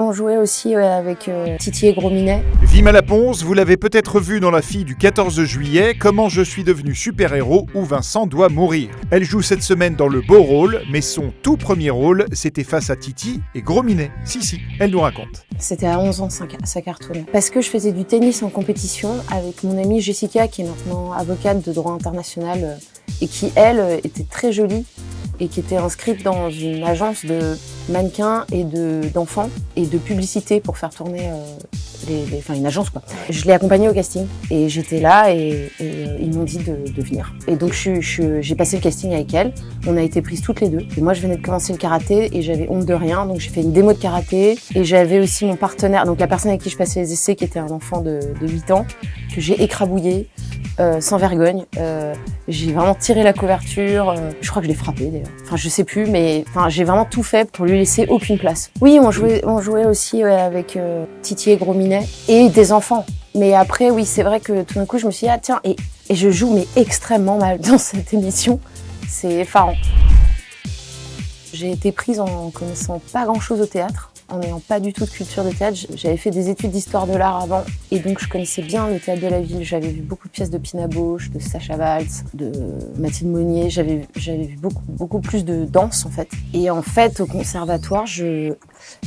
on jouait aussi avec Titi et Gros Minet. Vima Laponce, vous l'avez peut-être vu dans La fille du 14 juillet, Comment je suis devenu super-héros où Vincent doit mourir. Elle joue cette semaine dans le beau rôle, mais son tout premier rôle, c'était face à Titi et Gros Minet. Si, elle nous raconte. C'était à 11 ans, ça cartonnait. Parce que je faisais du tennis en compétition avec mon amie Jessica, qui est maintenant avocate de droit international et qui, elle, était très jolie et qui était inscrite dans une agence de mannequins et d'enfants et de publicité pour faire tourner enfin une agence quoi. Je l'ai accompagnée au casting et j'étais là et ils m'ont dit de venir. Et donc j'ai passé le casting avec elle, on a été prises toutes les deux. Et moi je venais de commencer le karaté et j'avais honte de rien, donc j'ai fait une démo de karaté et j'avais aussi mon partenaire, donc la personne avec qui je passais les essais qui était un enfant de 8 ans, que j'ai écrabouillé. Sans vergogne, j'ai vraiment tiré la couverture, je crois que je l'ai frappé d'ailleurs, enfin je sais plus, mais enfin j'ai vraiment tout fait pour lui laisser aucune place. Oui, on jouait aussi avec Titi et Gros Minet et des enfants, mais après oui c'est vrai que tout d'un coup je me suis dit ah tiens, et je joue mais extrêmement mal dans cette émission, c'est effarant. J'ai été prise en connaissant pas grand chose au théâtre, en n'ayant pas du tout de culture de théâtre. J'avais fait des études d'histoire de l'art avant et donc je connaissais bien le théâtre de la ville. J'avais vu beaucoup de pièces de Pina Bausch, de Sacha Valls, de Mathilde Monnier. J'avais vu beaucoup plus de danse en fait. Et en fait au conservatoire, il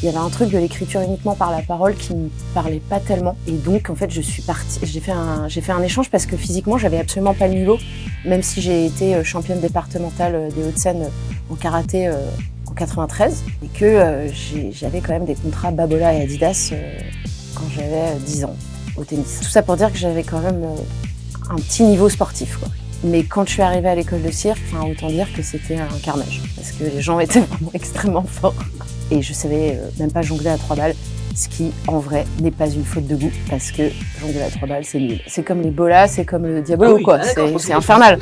y avait un truc de l'écriture uniquement par la parole qui me parlait pas tellement. Et donc en fait je suis partie, j'ai fait un échange parce que physiquement j'avais absolument pas le niveau, même si j'ai été championne départementale des Hauts-de-Seine en karaté en 93 et que j'avais quand même des contrats Babola et Adidas quand j'avais 10 ans au tennis. Tout ça pour dire que j'avais quand même un petit niveau sportif quoi. Mais quand je suis arrivée à l'école de cirque, autant dire que c'était un carnage parce que les gens étaient vraiment extrêmement forts et je savais même pas jongler à 3 balles, ce qui en vrai n'est pas une faute de goût parce que jongler à 3 balles c'est nul. C'est comme les bolas, c'est comme le diabolo quoi, c'est infernal.